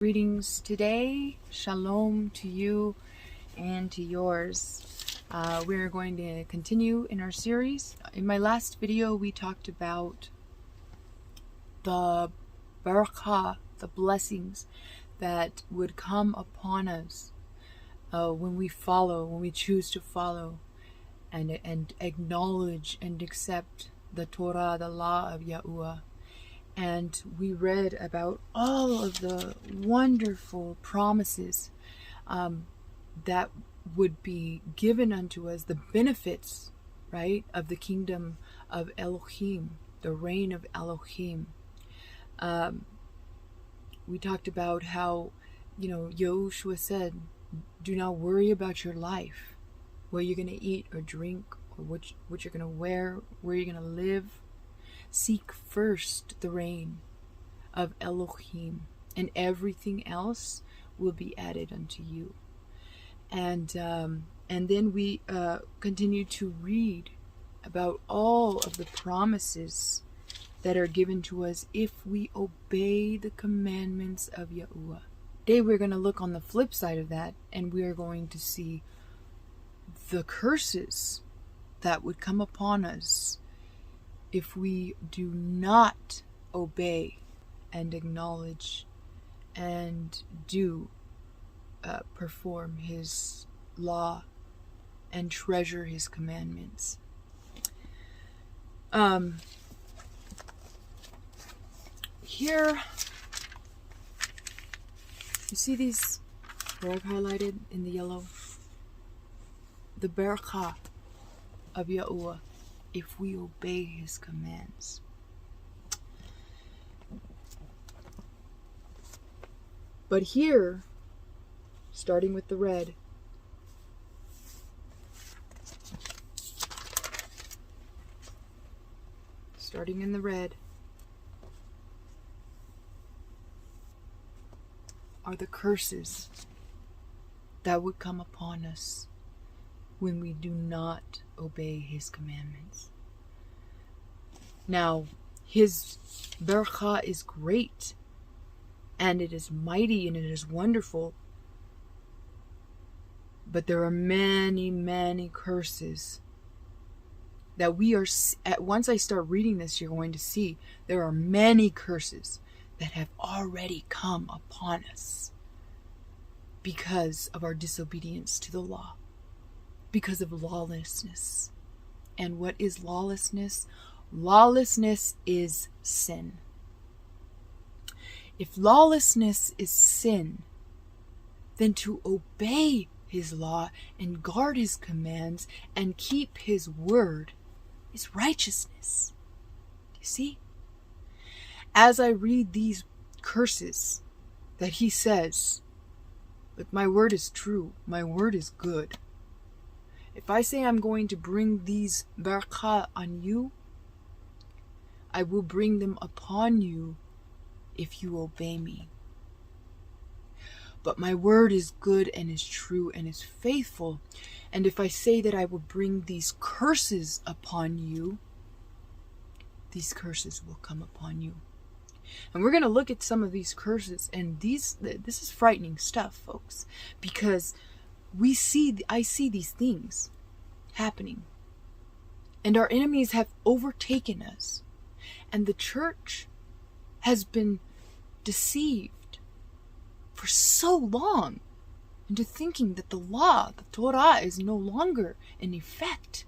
Greetings today. Shalom to you and to yours. We're going to continue in our series. In my last video, we talked about the barakah, the blessings that would come upon us when we choose to follow and acknowledge and accept the Torah, the law of Yahuwah. And we read about all of the wonderful promises that would be given unto us, the benefits, right, of the kingdom of Elohim, the reign of Elohim. We talked about how, Yahushua said, do not worry about your life, what you're going to eat or drink, or what you're going to wear, where you're going to live. Seek first the reign of Elohim, and everything else will be added unto you. And then we continue to read about all of the promises that are given to us if we obey the commandments of Yahuwah. Today we're going to look on the flip side of that, and we are going to see the curses that would come upon us if we do not obey and acknowledge and do perform His law and treasure His commandments. Here, you see these where I've highlighted in the yellow? The barakah of Yahuwah, if we obey His commands. But here, starting with the red, starting in the red, are the curses that would come upon us when we do not obey His commandments. Now, His barakah is great, and it is mighty, and it is wonderful, but there are many, many curses that we are, once I start reading this, you're going to see there are many curses that have already come upon us because of our disobedience to the law, because of lawlessness. And what is lawlessness? Lawlessness is sin. If lawlessness is sin, then to obey His law and guard His commands and keep His word is righteousness. Do you see? As I read these curses that He says, but my word is true, my word is good. If I say I'm going to bring these barakah on you, I will bring them upon you if you obey me. But my word is good and is true and is faithful. And if I say that I will bring these curses upon you, these curses will come upon you. And we're going to look at some of these curses, and this is frightening stuff, folks, because I see these things happening, and our enemies have overtaken us, and the church has been deceived for so long into thinking that the law, the Torah, is no longer in effect.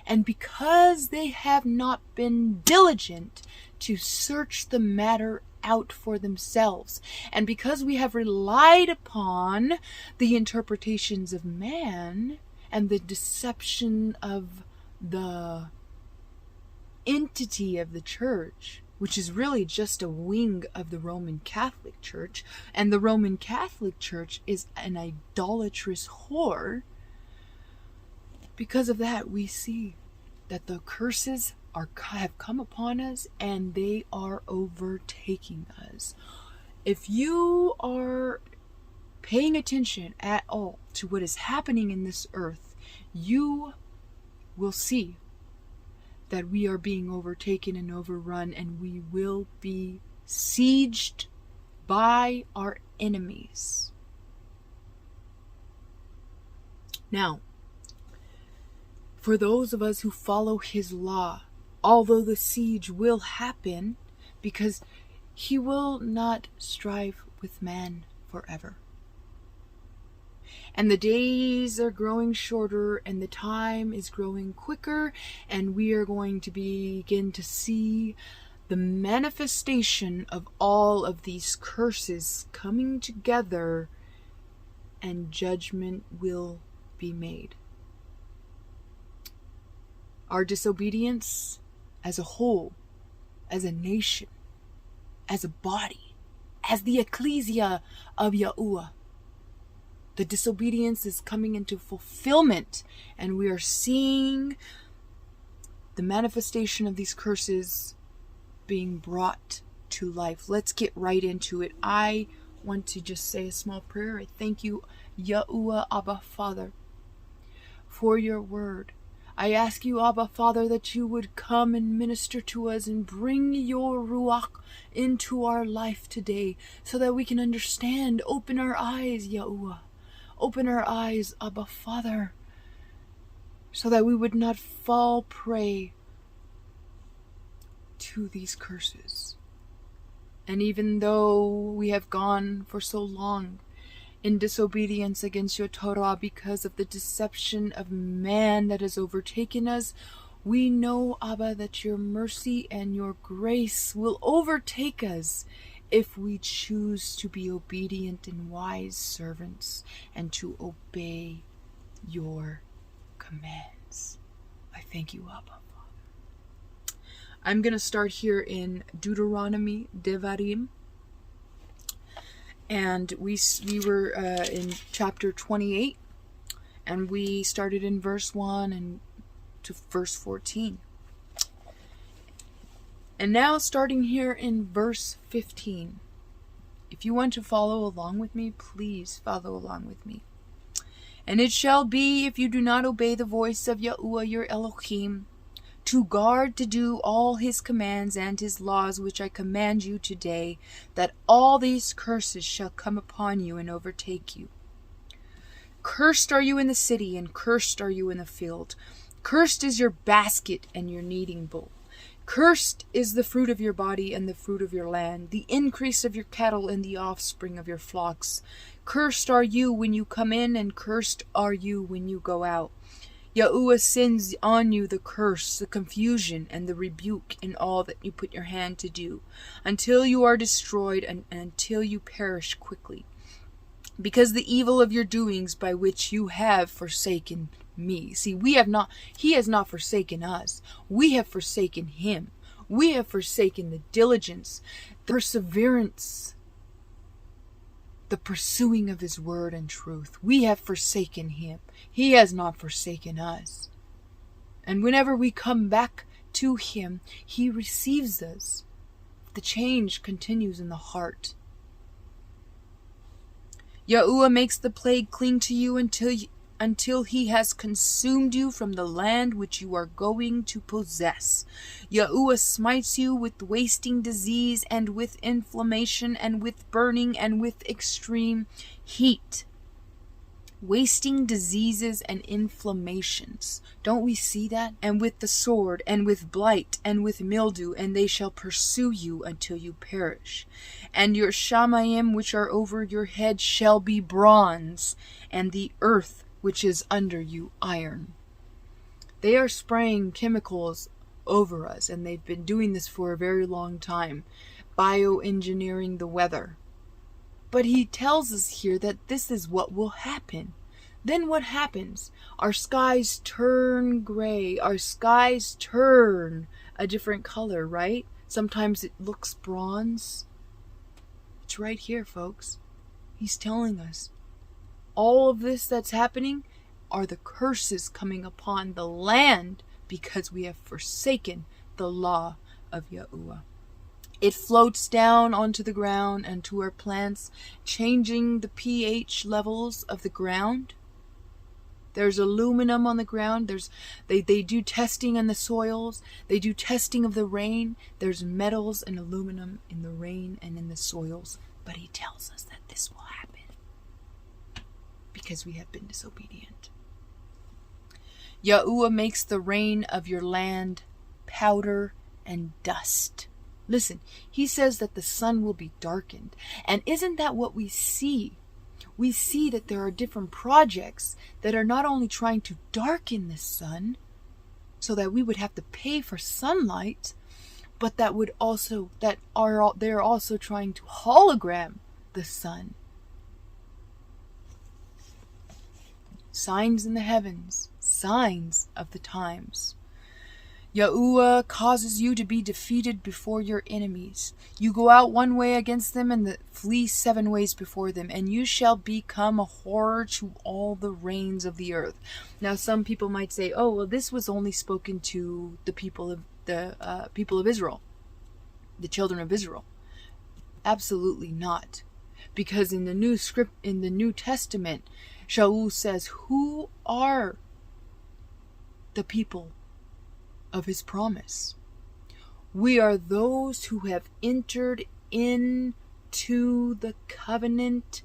And because they have not been diligent to search the matter out for themselves, and because we have relied upon the interpretations of man and the deception of the entity of the church, which is really just a wing of the Roman Catholic Church, and the Roman Catholic Church is an idolatrous whore, because of that we see that the curses have come upon us, and they are overtaking us. If you are paying attention at all to what is happening in this earth, you will see that we are being overtaken and overrun, and we will be sieged by our enemies. Now, for those of us who follow his law, although the siege will happen, because he will not strive with man forever. And the days are growing shorter and the time is growing quicker, and we are going to begin to see the manifestation of all of these curses coming together, and judgment will be made. Our disobedience as a whole, as a nation, as a body, as the ecclesia of Yahuwah, the disobedience is coming into fulfillment, and we are seeing the manifestation of these curses being brought to life. Let's get right into it. I want to just say a small prayer. I thank you, Yahuwah, Abba Father, for your word. I ask you, Abba Father, that you would come and minister to us and bring your Ruach into our life today so that we can understand. Open our eyes, Yahuwah. Open our eyes, Abba Father, so that we would not fall prey to these curses. And even though we have gone for so long in disobedience against your Torah because of the deception of man that has overtaken us, we know, Abba, that your mercy and your grace will overtake us if we choose to be obedient and wise servants and to obey your commands. I thank you, Abba Father. I'm going to start here in Deuteronomy, Devarim. And we were in chapter 28, and we started in verse 1 and to verse 14. And now starting here in verse 15. If you want to follow along with me, please follow along with me. And it shall be, if you do not obey the voice of Yahuwah your Elohim, to guard to do all his commands and his laws which I command you today, that all these curses shall come upon you and overtake you. Cursed are you in the city, and cursed are you in the field. Cursed is your basket and your kneading bowl. Cursed is the fruit of your body and the fruit of your land, the increase of your cattle and the offspring of your flocks. Cursed are you when you come in, and cursed are you when you go out. Yahuwah sends on you the curse, the confusion, and the rebuke in all that you put your hand to do, until you are destroyed and until you perish quickly. Because the evil of your doings by which you have forsaken me. See, he has not forsaken us. We have forsaken him. We have forsaken the diligence, the perseverance, the pursuing of his word and truth. We have forsaken him. He has not forsaken us. And whenever we come back to him, he receives us. The change continues in the heart. Yahuwah makes the plague cling to you until he has consumed you from the land which you are going to possess. Yahuwah smites you with wasting disease and with inflammation and with burning and with extreme heat. Wasting diseases and inflammations. Don't we see that? And with the sword, and with blight, and with mildew, and they shall pursue you until you perish. And your shamayim which are over your head shall be bronze, and the earth which is under you iron. They are spraying chemicals over us, and they've been doing this for a very long time, bioengineering the weather. But he tells us here that this is what will happen. Then what happens? Our skies turn gray. Our skies turn a different color, right? Sometimes it looks bronze. It's right here, folks. He's telling us. All of this that's happening are the curses coming upon the land because we have forsaken the law of Yahuwah. It floats down onto the ground and to our plants, changing the pH levels of the ground. There's aluminum on the ground. They do testing on the soils. They do testing of the rain. There's metals and aluminum in the rain and in the soils. But he tells us that this will happen because we have been disobedient. Yahuwah makes the rain of your land powder and dust. Listen, he says that the sun will be darkened. And isn't that what we see? We see that there are different projects that are not only trying to darken the sun so that we would have to pay for sunlight, but they're also trying to hologram the sun. Signs in the heavens, signs of the times. Yahuwah causes you to be defeated before your enemies. You go out one way against them and flee 7 ways before them, and you shall become a horror to all the reigns of the earth. Now, some people might say, "Oh, well, this was only spoken to the people of Israel, the children of Israel." Absolutely not, because in the New Testament, Shaul says, "Who are the people of his promise? We are those who have entered into the covenant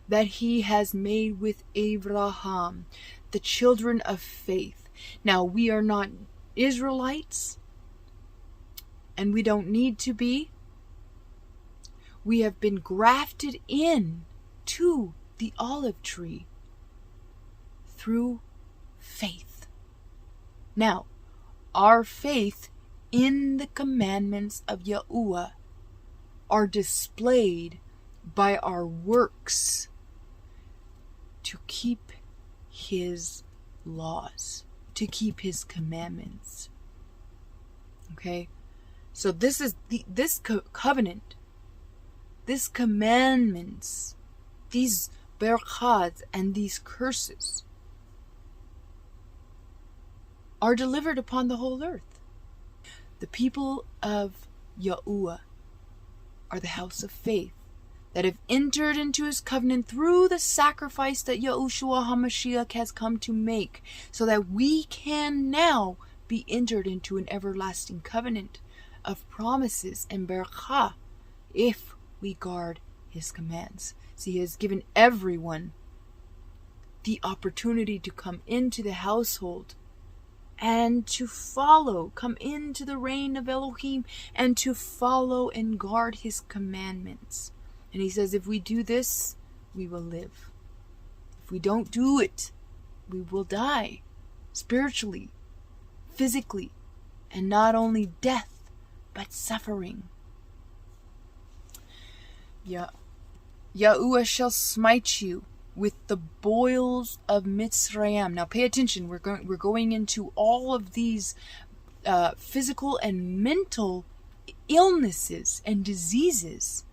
that he has made with Abraham, the children of faith." Now, we are not Israelites, and we don't need to be. We have been grafted in to the olive tree through faith. Now, our faith in the commandments of Yahuwah are displayed by our works to keep his laws, to keep his commandments. Okay? So this is this covenant, this commandments, these berachot and these curses are delivered upon the whole earth. The people of Yahuwah are the house of faith that have entered into his covenant through the sacrifice that Yahushua HaMashiach has come to make, so that we can now be entered into an everlasting covenant of promises and barakah if we guard his commands. See, he has given everyone the opportunity to come into the household and to come into the reign of Elohim, and to follow and guard his commandments. And he says, if we do this, we will live. If we don't do it, we will die, spiritually, physically, and not only death, but suffering. Yahuwah shall smite you with the boils of Mitzrayim. Now pay attention, we're going into all of these physical and mental illnesses and diseases.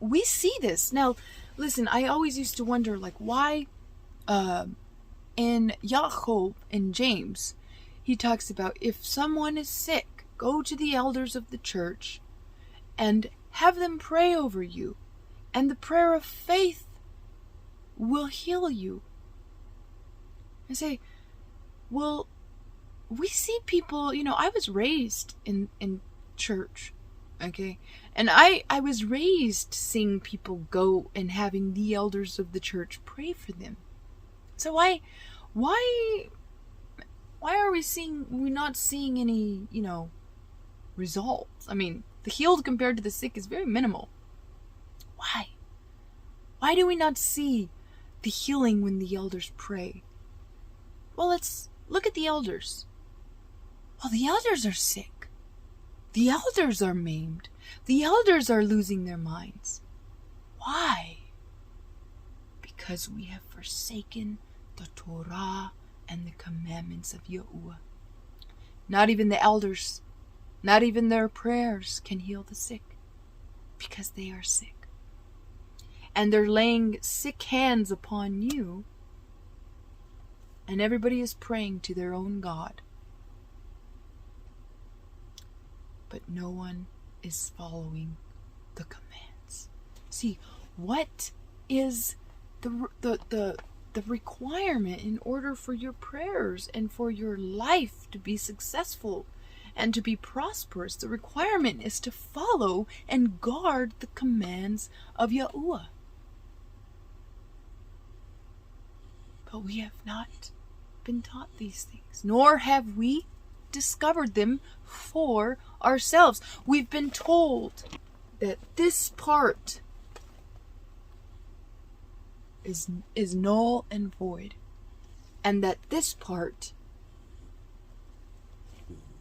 We see this. Now, listen, I always used to wonder, like, why in Yaakov and James, he talks about if someone is sick, go to the elders of the church and have them pray over you, and the prayer of faith will heal you. I say, well, we see people, I was raised in church, okay? And I was raised seeing people go and having the elders of the church pray for them. So why are we not seeing any, results? I mean, the healed compared to the sick is very minimal. Why? Why do we not see the healing when the elders pray? Well, let's look at the elders. Well, the elders are sick. The elders are maimed. The elders are losing their minds. Why? Because we have forsaken the Torah and the commandments of Yahuwah. Not even the elders, not even their prayers can heal the sick, because they are sick. And they're laying sick hands upon you, and everybody is praying to their own God. But no one is following the commands. See, what is the requirement in order for your prayers and for your life to be successful and to be prosperous. The requirement is to follow and guard the commands of Yahuwah. But we have not been taught these things, nor have we discovered them for ourselves. We've been told that this part is null and void, and that this part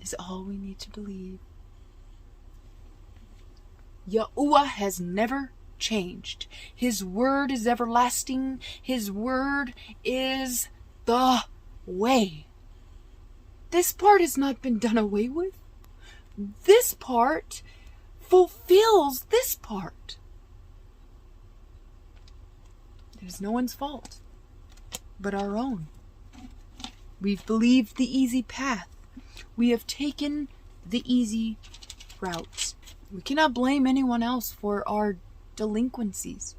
is all we need to believe. Yahuwah has never changed. His word is everlasting. His word is the way. This part has not been done away with. This part fulfills this part. It is no one's fault but our own. We've believed the easy path. We have taken the easy route. We cannot blame anyone else for our delinquencies.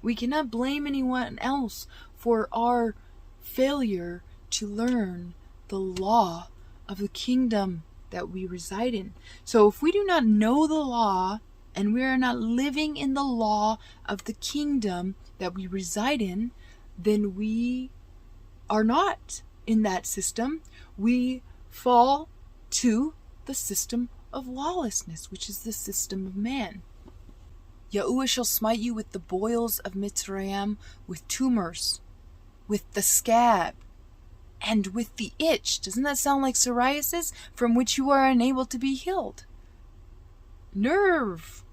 We cannot blame anyone else for our failure to learn the law of the kingdom that we reside in. So if we do not know the law, and we are not living in the law of the kingdom that we reside in, then we are not in that system. We fall to the system of lawlessness, which is the system of man. Yahuwah shall smite you with the boils of Mitzrayim, with tumors, with the scab, and with the itch. Doesn't that sound like psoriasis, from which you are unable to be healed? Nerve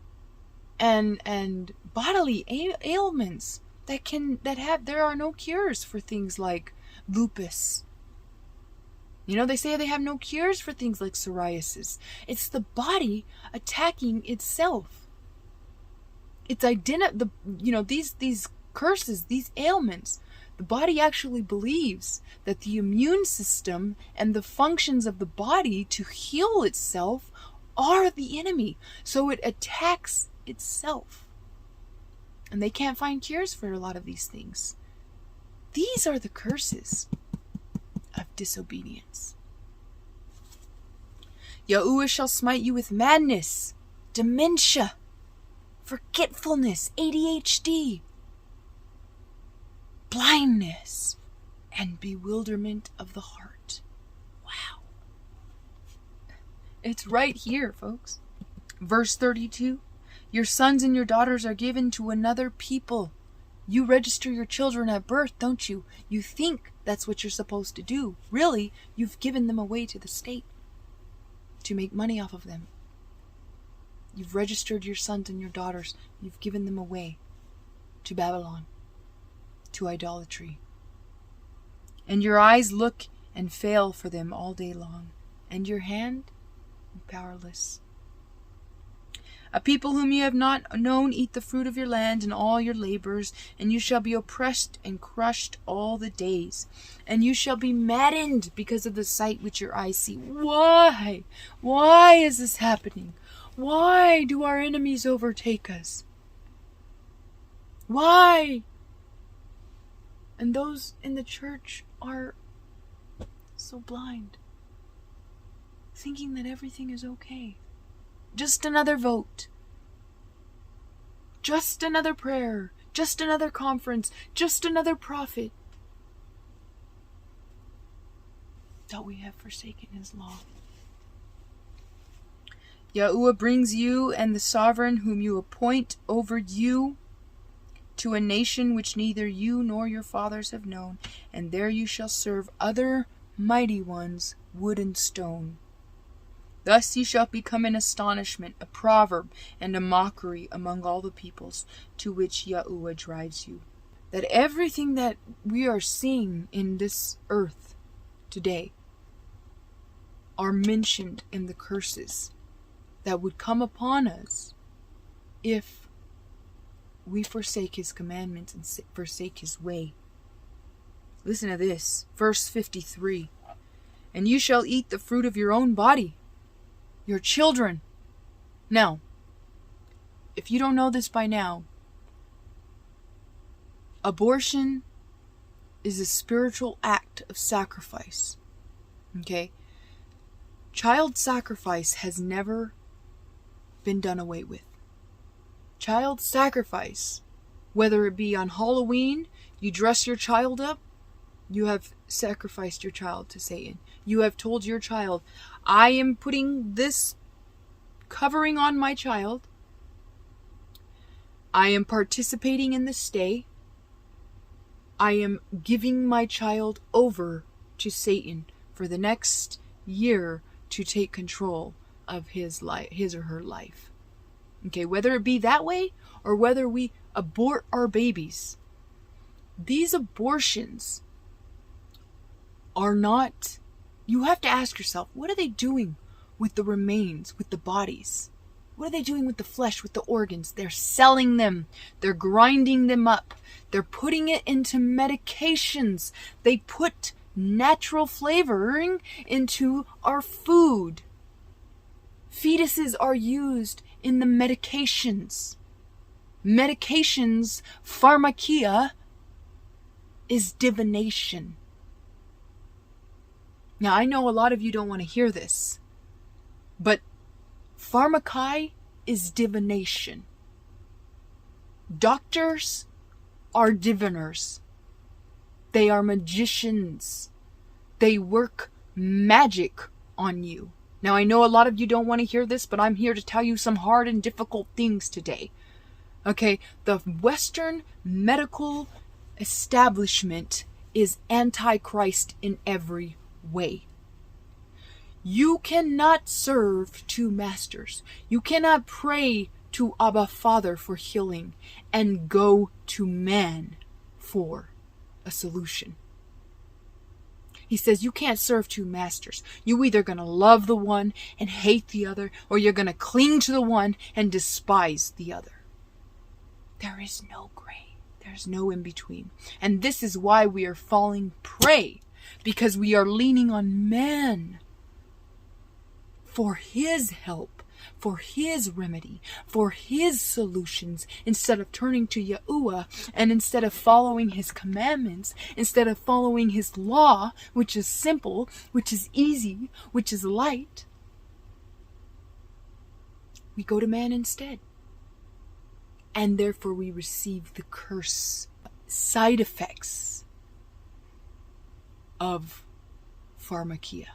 and bodily ailments there are no cures for things like lupus. They say they have no cures for things like psoriasis. It's the body attacking itself. It's these curses, these ailments. The body actually believes that the immune system and the functions of the body to heal itself are the enemy. So it attacks itself. And they can't find cures for a lot of these things. These are the curses of disobedience. Yahuwah shall smite you with madness, dementia, forgetfulness, ADHD, blindness, and bewilderment of the heart. Wow. It's right here, folks. Verse 32. Your sons and your daughters are given to another people. You register your children at birth, don't you? You think that's what you're supposed to do. Really, you've given them away to the state to make money off of them. You've registered your sons and your daughters. You've given them away to Babylon, to idolatry. And your eyes look and fail for them all day long, and your hand powerless. A people whom you have not known eat the fruit of your land and all your labors, and you shall be oppressed and crushed all the days. And you shall be maddened because of the sight which your eyes see. Why? Why is this happening? Why do our enemies overtake us? Why? And those in the church are so blind, thinking that everything is okay. Just another vote. Just another prayer. Just another conference. Just another prophet. That we have forsaken his law. Yahuwah brings you and the sovereign whom you appoint over you to a nation which neither you nor your fathers have known, and there you shall serve other mighty ones, wood and stone. Thus ye shall become an astonishment, a proverb, and a mockery among all the peoples to which Yahuwah drives you. That everything that we are seeing in this earth today are mentioned in the curses that would come upon us if we forsake his commandments and forsake his way. Listen to this, verse 53. And you shall eat the fruit of your own body, your children. Now, if you don't know this by now, abortion is a spiritual act of sacrifice. Okay? Child sacrifice has never been done away with. Child sacrifice, whether it be on Halloween, you dress your child up, you have sacrificed your child to Satan. You have told your child, I am putting this covering on my child. I am participating in this day. I am giving my child over to Satan for the next year to take control of his or her life. Okay, whether it be that way or whether we abort our babies. These abortions are not, you have to ask yourself, what are they doing with the remains, with the bodies? What are they doing with the flesh, with the organs? They're selling them. They're grinding them up. They're putting it into medications. They put natural flavoring into our food. Fetuses are used in the medications. Medications, pharmakia, is divination. Now, I know a lot of you don't want to hear this, but pharmakai is divination. Doctors are diviners. They are magicians. They work magic on you. Now, I know a lot of you don't want to hear this, but I'm here to tell you some hard and difficult things today. Okay, the Western medical establishment is antichrist in every way. You cannot serve two masters. You cannot pray to Abba Father for healing and go to man for a solution. He says you can't serve two masters. You either going to love the one and hate the other, or you're going to cling to the one and despise the other. There is no gray. There's no in between. And this is why we are falling prey, because we are leaning on man for his help, for his remedy, for his solutions, instead of turning to Yahuwah, and instead of following his commandments, instead of following his law, which is simple, which is easy, which is light. We go to man instead. And therefore we receive the curse, side effects of pharmakia.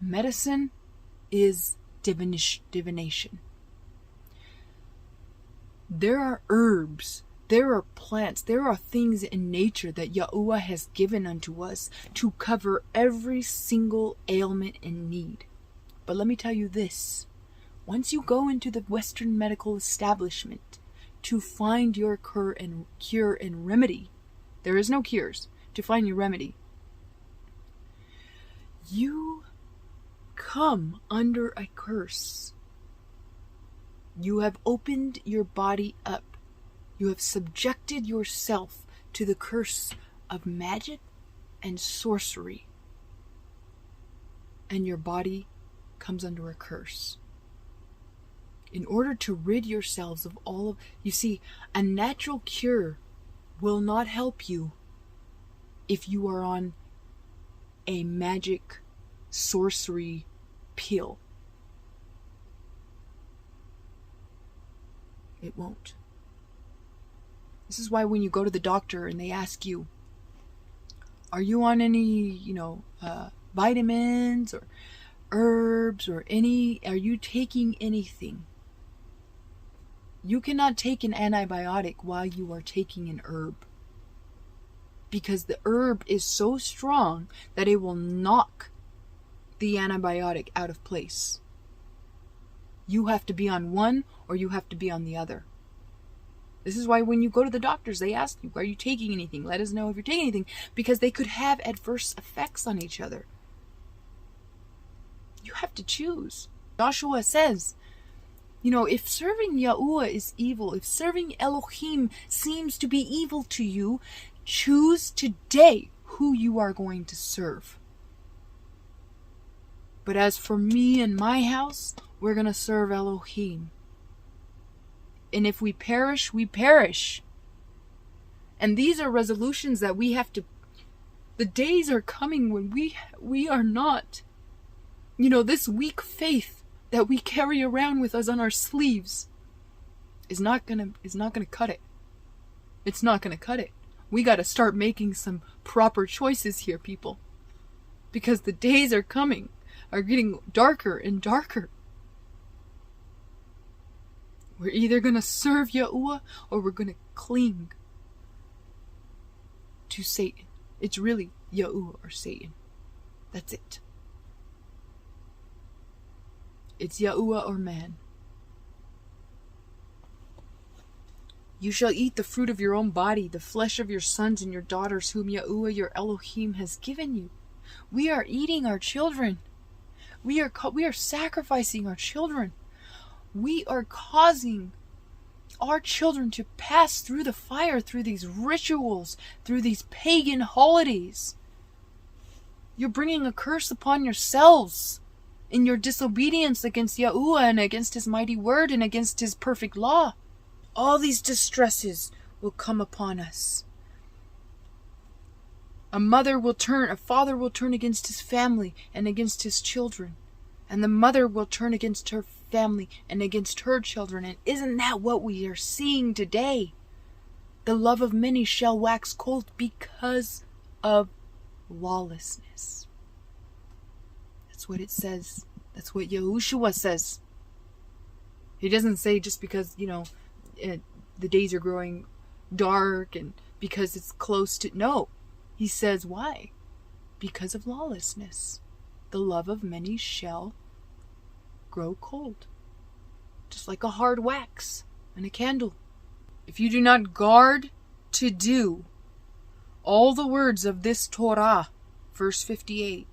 Medicine is divination. There are herbs, there are plants, there are things in nature that Yahuwah has given unto us to cover every single ailment and need. But let me tell you this. Once you go into the Western medical establishment to find your cure and remedy, there is no cures, to find your remedy, you come under a curse. You have opened your body up. You have subjected yourself to the curse of magic and sorcery. And your body comes under a curse. In order to rid yourselves of all of... You see, a natural cure will not help you if you are on a magic sorcery pill. It won't. This is why when you go to the doctor and they ask you, are you on any, vitamins or herbs or are you taking anything? You cannot take an antibiotic while you are taking an herb, because the herb is so strong that it will knock the antibiotic out of place. You have to be on one or you have to be on the other. This is why when you go to the doctors, they ask you, are you taking anything? Let us know if you're taking anything, because they could have adverse effects on each other. You have to choose. Joshua says, if serving Yahuwah is evil, if serving Elohim seems to be evil to you, choose today who you are going to serve. But as for me and my house, we're going to serve Elohim. And if we perish, we perish. And these are resolutions that we have to... The days are coming when we are not This weak faith that we carry around with us on our sleeves is not gonna cut it. It's not gonna cut it. We gotta start making some proper choices here, people. Because the days are getting darker and darker. We're either gonna serve Yahuwah or we're gonna cling to Satan. It's really Yahuwah or Satan. That's it. It's Yahuwah or man. You shall eat the fruit of your own body, the flesh of your sons and your daughters, whom Yahuwah your Elohim has given you. We are eating our children. We are sacrificing our children. We are causing our children to pass through the fire, through these rituals, through these pagan holidays. You're bringing a curse upon yourselves in your disobedience against Yahuwah and against His mighty word and against His perfect law. All these distresses will come upon us. A father will turn against his family and against his children. And the mother will turn against her family and against her children. And isn't that what we are seeing today? The love of many shall wax cold because of lawlessness. That's what it says. That's what Yahushua says. He doesn't say just because, the days are growing dark and because it's close to... No. He says why? Because of lawlessness. The love of many shall grow cold. Just like a hard wax and a candle. If you do not guard to do all the words of this Torah, verse 58,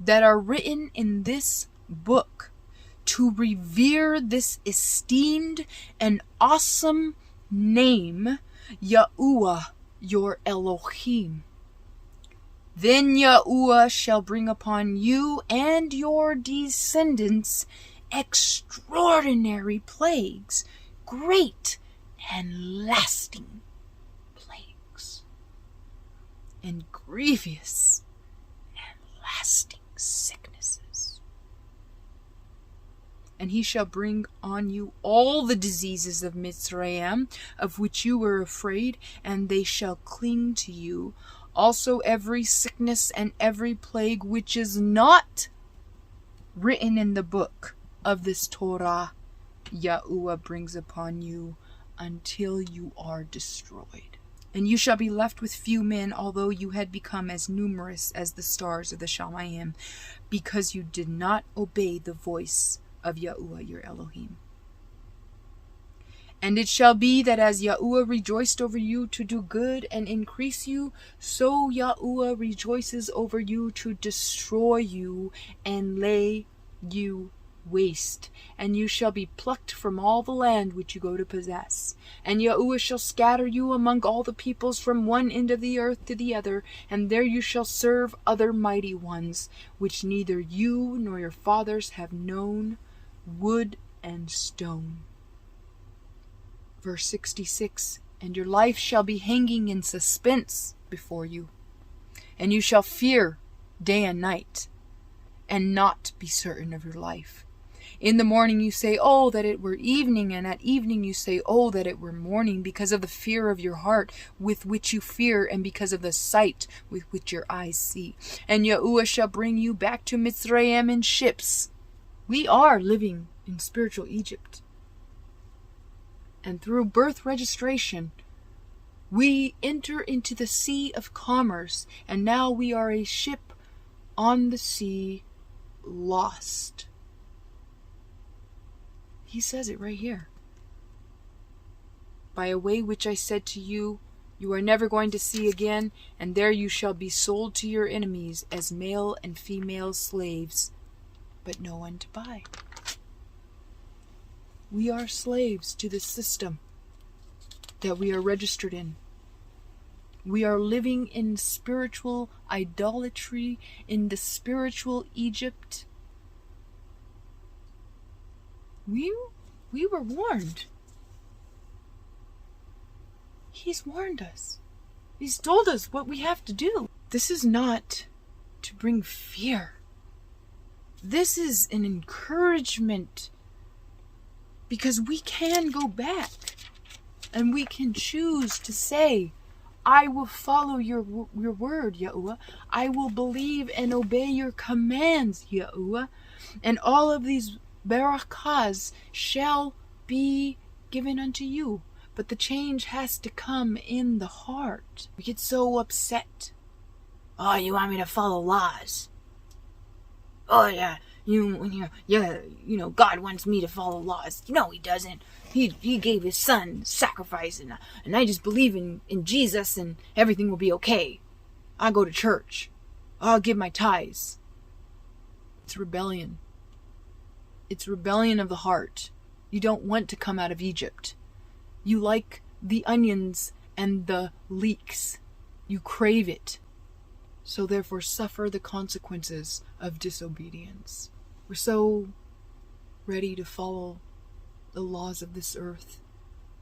that are written in this book, to revere this esteemed and awesome name, Yahuwah your Elohim, then Yahuwah shall bring upon you and your descendants extraordinary plagues, great and lasting plagues, and grievous and lasting sicknesses. And he shall bring on you all the diseases of Mitzrayim, of which you were afraid, and they shall cling to you. Also every sickness and every plague which is not written in the book of this Torah, Yahuwah brings upon you until you are destroyed. And you shall be left with few men, although you had become as numerous as the stars of the Shamayim, because you did not obey the voice of Yahuwah your Elohim. And it shall be that as Yahuwah rejoiced over you to do good and increase you, so Yahuwah rejoices over you to destroy you and lay you waste. And you shall be plucked from all the land which you go to possess. And Yahuwah shall scatter you among all the peoples from one end of the earth to the other, and there you shall serve other mighty ones, which neither you nor your fathers have known, wood and stone. Verse 66, and your life shall be hanging in suspense before you, and you shall fear day and night, and not be certain of your life. In the morning you say, oh, that it were evening, and at evening you say, oh, that it were morning, because of the fear of your heart with which you fear, and because of the sight with which your eyes see. And Yahuwah shall bring you back to Mitzrayim in ships. We are living in spiritual Egypt. And through birth registration, we enter into the sea of commerce, and now we are a ship on the sea, lost. He says it right here. By a way which I said to you, you are never going to see again, and there you shall be sold to your enemies as male and female slaves, but no one to buy. We are slaves to the system that we are registered in. We are living in spiritual idolatry, in the spiritual Egypt. We were warned. He's warned us. He's told us what we have to do. This is not to bring fear. This is an encouragement, because we can go back and we can choose to say, I will follow your word, Yahuwah. I will believe and obey your commands, Yahuwah. And all of these barakahs shall be given unto you. But the change has to come in the heart. We get so upset. Oh, you want me to follow laws? Oh yeah, God wants me to follow laws. No, he doesn't. He gave his son sacrifice, and I just believe in Jesus, and everything will be okay. I'll go to church. I'll give my tithes. It's rebellion. It's rebellion of the heart. You don't want to come out of Egypt. You like the onions and the leeks. You crave it. So therefore suffer the consequences of disobedience. We're so ready to follow the laws of this earth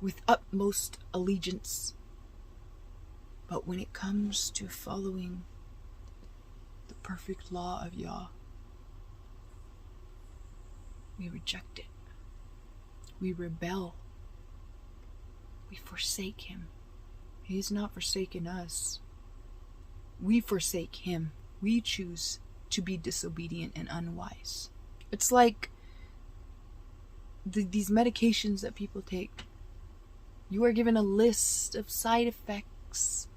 with utmost allegiance. But when it comes to following the perfect law of Yah, we reject it. We rebel. We forsake him. He's not forsaken us. We forsake him. We choose to be disobedient and unwise. It's like these medications that people take. You are given a list of side effects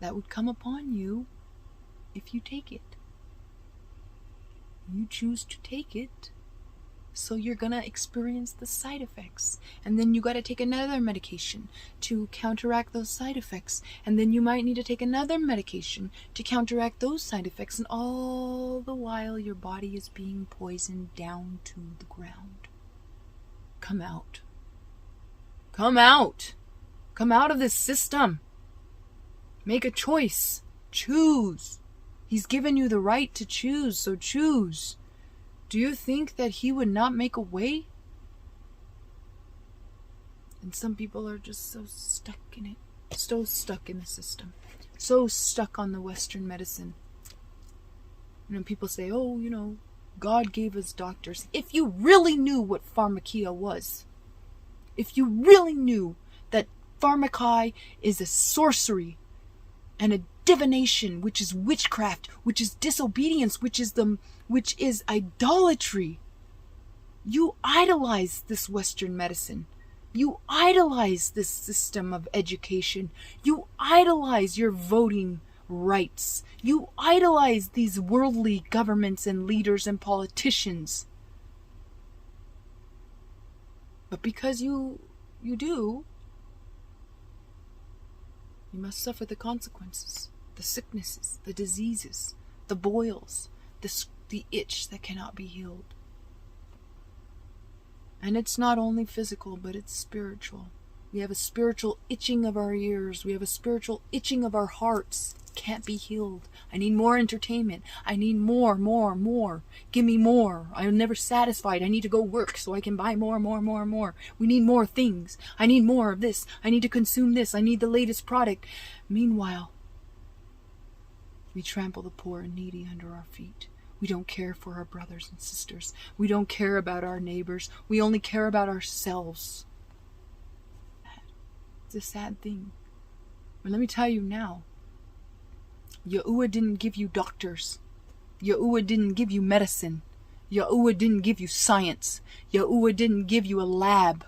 that would come upon you if you take it. You choose to take it, so you're gonna experience the side effects. And then you gotta take another medication to counteract those side effects. And then you might need to take another medication to counteract those side effects. And all the while your body is being poisoned down to the ground. Come out. Come out. Come out of this system. Make a choice. Choose. He's given you the right to choose, so choose. Do you think that he would not make a way? And some people are just so stuck in it. So stuck in the system. So stuck on the Western medicine. People say, oh, God gave us doctors. If you really knew what pharmakia was, if you really knew that pharmakai is a sorcery and a divination, which is witchcraft, which is disobedience, which is idolatry. You idolize this Western medicine. You idolize this system of education. You idolize your voting rights. You idolize these worldly governments and leaders and politicians. But because you do, you must suffer the consequences, the sicknesses, the diseases, the boils, the itch that cannot be healed. And it's not only physical, but it's spiritual. We have a spiritual itching of our ears. We have a spiritual itching of our hearts. Can't be healed. I need more entertainment. I need more. Give me more. I'm never satisfied. I need to go work so I can buy more. We need more things. I need more of this. I need to consume this. I need the latest product. Meanwhile, we trample the poor and needy under our feet. We don't care for our brothers and sisters. We don't care about our neighbors. We only care about ourselves. It's a sad thing. But let me tell you now, Yahuwah didn't give you doctors. Yahuwah didn't give you medicine. Yahuwah didn't give you science. Yahuwah didn't give you a lab.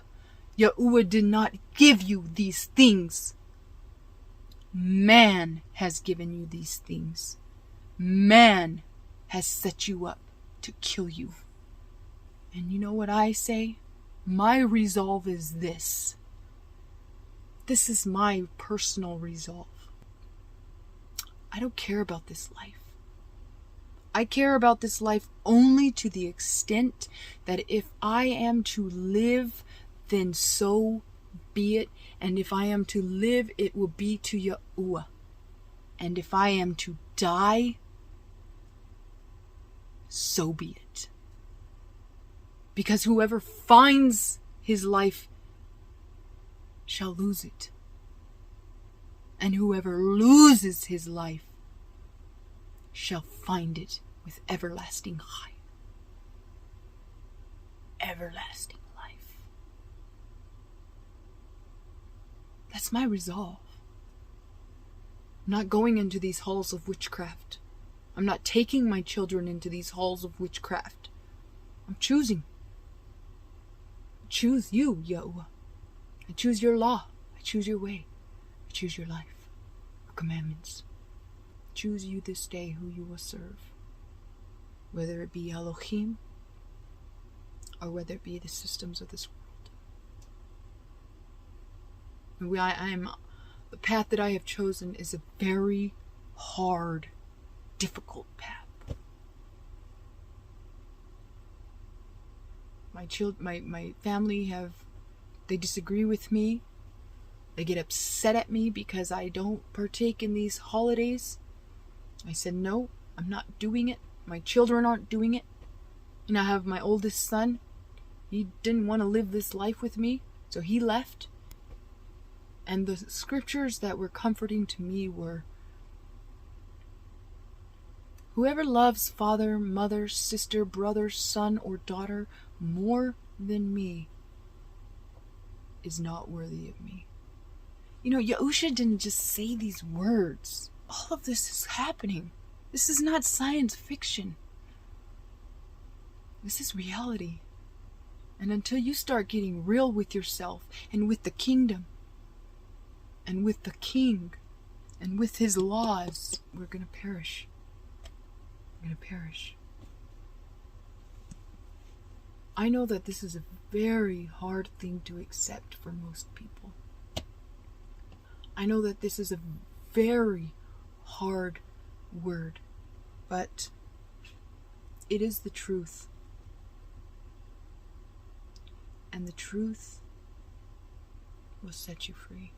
Yahuwah did not give you these things. Man has given you these things. Man has set you up to kill you. And you know what I say? My resolve is this. This is my personal resolve. I don't care about this life. I care about this life only to the extent that if I am to live, then so be it. And if I am to live, it will be to Yahuwah. And if I am to die, so be it. Because whoever finds his life shall lose it. And whoever loses his life shall find it with everlasting life. Everlasting life. That's my resolve. I'm not going into these halls of witchcraft. I'm not taking my children into these halls of witchcraft. I'm choosing. I choose you, Yahuwah. I choose your law. I choose your way. I choose your life, your commandments. Choose you this day who you will serve, whether it be Elohim or whether it be the systems of this world. The path that I have chosen is a very hard, difficult path. My family they disagree with me. They get upset at me because I don't partake in these holidays. I said, no, I'm not doing it. My children aren't doing it. And I have my oldest son. He didn't want to live this life with me, so he left. And the scriptures that were comforting to me were, whoever loves father, mother, sister, brother, son, or daughter more than me is not worthy of me. You know, Yahusha didn't just say these words. All of this is happening. This is not science fiction. This is reality. And until you start getting real with yourself and with the kingdom and with the king and with his laws, we're going to perish. We're going to perish. I know that this is a very hard thing to accept for most people. I know that this is a very hard word, but it is the truth. And the truth will set you free.